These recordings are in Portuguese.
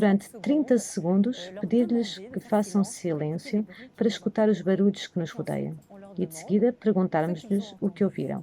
durante 30 segundos, pedir-lhes que façam silêncio para escutar os barulhos que nos rodeiam e, de seguida, perguntarmos-lhes o que ouviram.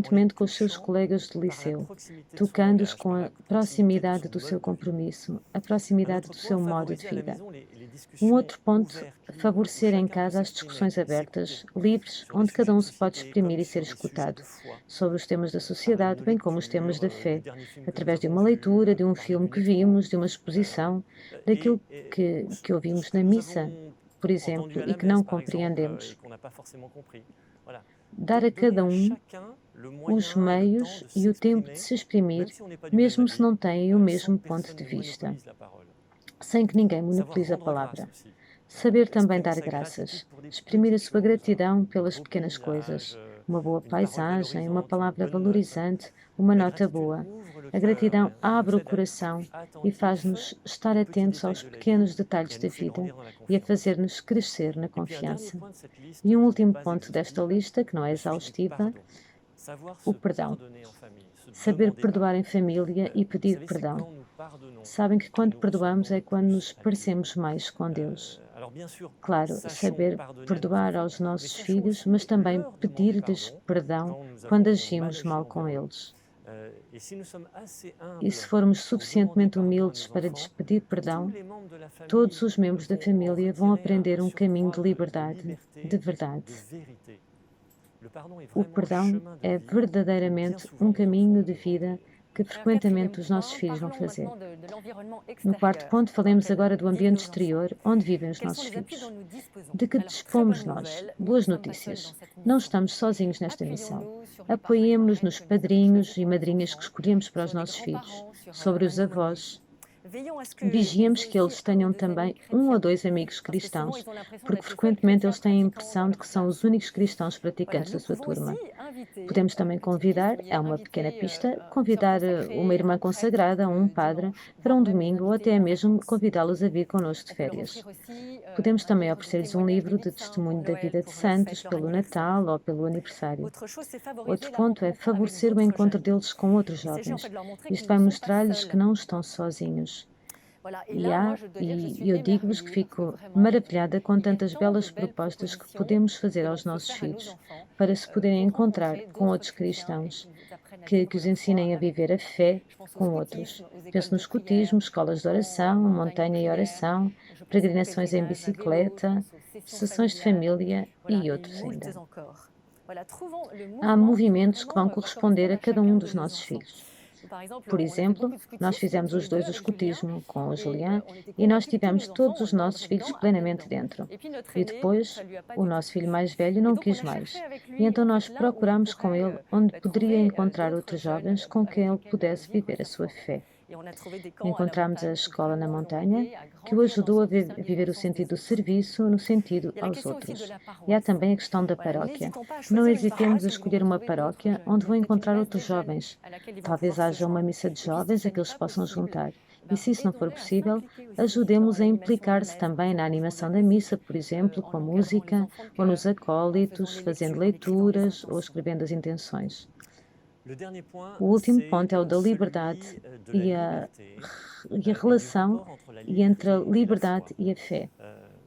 frequentemente com os seus colegas de liceu, tocando-os com a proximidade do seu compromisso, a proximidade do seu modo de vida. Um outro ponto, favorecer em casa as discussões abertas, livres, onde cada um se pode exprimir e ser escutado, sobre os temas da sociedade, bem como os temas da fé, através de uma leitura, de um filme que vimos, de uma exposição, daquilo que ouvimos na missa, por exemplo, e que não compreendemos. Dar a cada um os meios e o tempo de se exprimir, mesmo se não têm o mesmo ponto de vista. sem que ninguém monopolize a palavra. Saber também dar graças, exprimir a sua gratidão pelas pequenas coisas, uma boa paisagem, uma palavra valorizante, uma nota boa. A gratidão abre o coração e faz-nos estar atentos aos pequenos detalhes da vida e a fazer-nos crescer na confiança. E um último ponto desta lista, que não é exaustiva, o perdão. Saber perdoar em família e pedir perdão. Sabem que quando perdoamos é quando nos parecemos mais com Deus. Claro, saber perdoar aos nossos filhos, mas também pedir-lhes perdão quando agimos mal com eles. E se formos suficientemente humildes para lhes pedir perdão, todos os membros da família vão aprender um caminho de liberdade, de verdade. O perdão é verdadeiramente um caminho de vida que frequentemente os nossos filhos vão fazer. No quarto ponto, falemos agora do ambiente exterior onde vivem os nossos filhos. De que dispomos nós? Boas notícias. Não estamos sozinhos nesta missão. Apoiemo-nos nos padrinhos e madrinhas que escolhemos para os nossos filhos, sobre os avós. Vigiemos que eles tenham também um ou dois amigos cristãos, porque frequentemente eles têm a impressão de que são os únicos cristãos praticantes da sua turma. Podemos também convidar, é uma pequena pista, convidar uma irmã consagrada ou um padre para um domingo ou até mesmo convidá-los a vir connosco de férias. Podemos também oferecer-lhes um livro de testemunho da vida de santos pelo Natal ou pelo aniversário. Outro ponto é favorecer o encontro deles com outros jovens. Isto vai mostrar-lhes que não estão sozinhos. E eu digo-vos que fico maravilhada com tantas belas propostas que podemos fazer aos nossos filhos para se poderem encontrar com outros cristãos, que os ensinem a viver a fé com outros. Penso no escotismo, escolas de oração, montanha e oração, peregrinações em bicicleta, sessões de família e outros ainda. Há movimentos que vão corresponder a cada um dos nossos filhos. Por exemplo, nós fizemos os dois o escotismo com o Julián e nós tivemos todos os nossos filhos plenamente dentro. E depois, o nosso filho mais velho não quis mais. E então nós procuramos com ele onde poderia encontrar outros jovens com quem ele pudesse viver a sua fé. Encontramos a escola na montanha, que o ajudou a viver o sentido do serviço no sentido aos outros. E há também a questão da paróquia. Não hesitemos a escolher uma paróquia onde vão encontrar outros jovens. Talvez haja uma missa de jovens a que eles possam juntar. E se isso não for possível, ajudemos a implicar-se também na animação da missa, por exemplo, com a música, ou nos acólitos, fazendo leituras ou escrevendo as intenções. O último ponto é o da liberdade e a relação entre a liberdade e a fé.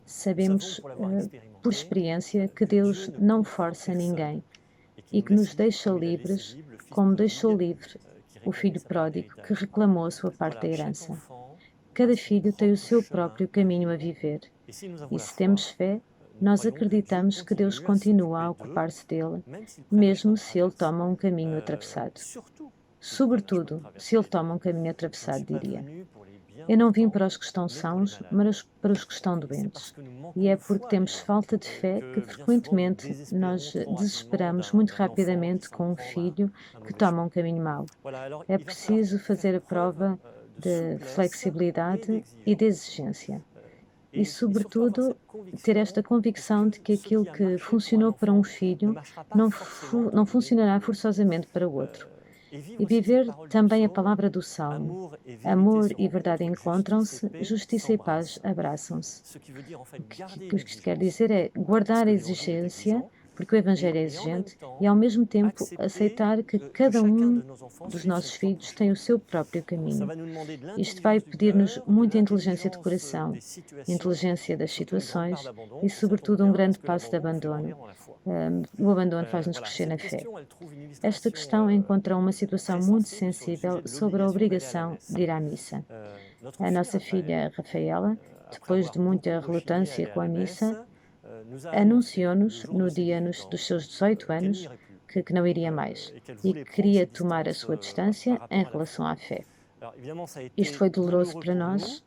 Sabemos, por experiência, que Deus não força ninguém e que nos deixa livres, como deixou livre o filho pródigo que reclamou a sua parte da herança. Cada filho tem o seu próprio caminho a viver. E se temos fé, nós acreditamos que Deus continua a ocupar-se dele, mesmo se ele toma um caminho atravessado. Sobretudo, se ele toma um caminho atravessado, diria. Eu não vim para os que estão sãos, mas para os que estão doentes. E é porque temos falta de fé que frequentemente nós desesperamos muito rapidamente com um filho que toma um caminho mau. É preciso fazer a prova de flexibilidade e de exigência. E, sobretudo, ter esta convicção de que aquilo que funcionou para um filho não funcionará forçosamente para o outro. E viver também a palavra do Salmo. Amor e verdade encontram-se, justiça e paz abraçam-se. O que isto quer dizer é guardar a exigência, porque o Evangelho é exigente, e ao mesmo tempo aceitar que cada um dos nossos filhos tem o seu próprio caminho. Isto vai pedir-nos muita inteligência de coração, inteligência das situações e, sobretudo, um grande passo de abandono. O abandono faz-nos crescer na fé. Esta questão encontra uma situação muito sensível sobre a obrigação de ir à missa. A nossa filha Rafaela, depois de muita relutância com a missa, anunciou-nos no dia dos seus 18 anos que não iria mais e que queria tomar a sua distância em relação à fé. Isto foi doloroso para nós,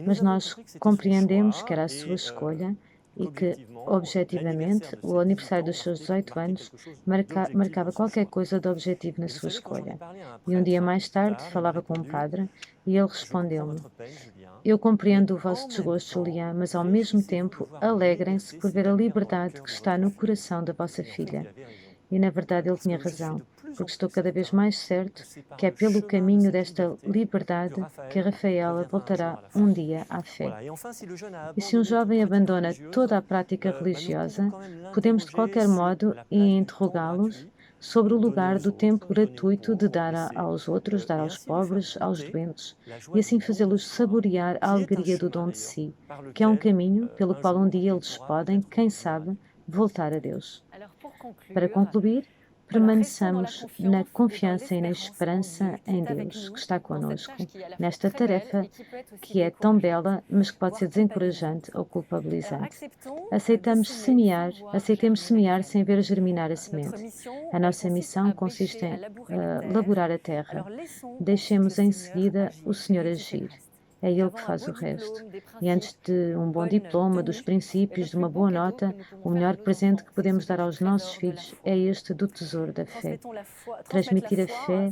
mas nós compreendemos que era a sua escolha e que, objetivamente, o aniversário dos seus 18 anos marcava qualquer coisa de objetivo na sua escolha. E um dia mais tarde falava com um padre e ele respondeu-me: Eu compreendo o vosso desgosto, Julian, mas ao mesmo tempo alegrem-se por ver a liberdade que está no coração da vossa filha. E na verdade ele tinha razão, porque estou cada vez mais certo que é pelo caminho desta liberdade que a Rafaela voltará um dia à fé. E se um jovem abandona toda a prática religiosa, podemos de qualquer modo interrogá-los sobre o lugar do tempo gratuito de dar aos outros, dar aos pobres, aos doentes, e assim fazê-los saborear a alegria do dom de si, que é um caminho pelo qual um dia eles podem, quem sabe, voltar a Deus. Para concluir, permaneçamos na confiança e na esperança em Deus, que está conosco, nesta tarefa que é tão bela, mas que pode ser desencorajante ou culpabilizante. Aceitemos semear sem ver germinar a semente. A nossa missão consiste em laborar a terra. Deixemos em seguida o Senhor agir. É Ele que faz o resto. E antes de um bom diploma, dos princípios, de uma boa nota, o melhor presente que podemos dar aos nossos filhos é este do tesouro da fé. Transmitir a fé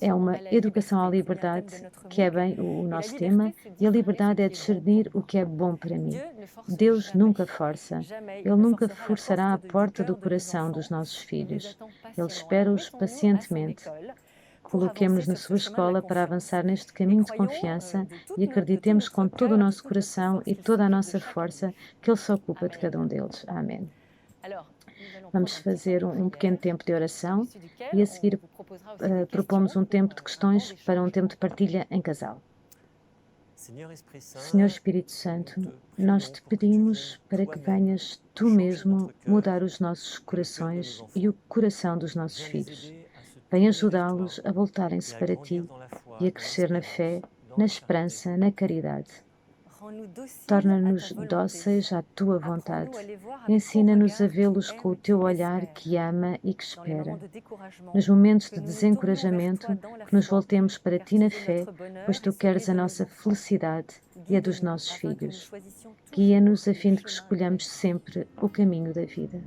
é uma educação à liberdade, que é bem o nosso tema, e a liberdade é discernir o que é bom para mim. Deus nunca força. Ele nunca forçará a porta do coração dos nossos filhos. Ele espera-os pacientemente. Coloquemo-nos na sua escola para avançar neste caminho de confiança e acreditemos com todo o nosso coração e toda a nossa força que Ele se ocupa de cada um deles. Amém. Vamos fazer um pequeno tempo de oração e a seguir propomos um tempo de questões para um tempo de partilha em casal. Senhor Espírito Santo, nós te pedimos para que venhas tu mesmo mudar os nossos corações e o coração dos nossos filhos. Vem ajudá-los a voltarem-se para ti e a crescer na fé, na esperança, na caridade. Torna-nos dóceis à tua vontade. Ensina-nos a vê-los com o teu olhar que ama e que espera. Nos momentos de desencorajamento, que nos voltemos para ti na fé, pois tu queres a nossa felicidade e a dos nossos filhos. Guia-nos a fim de que escolhamos sempre o caminho da vida.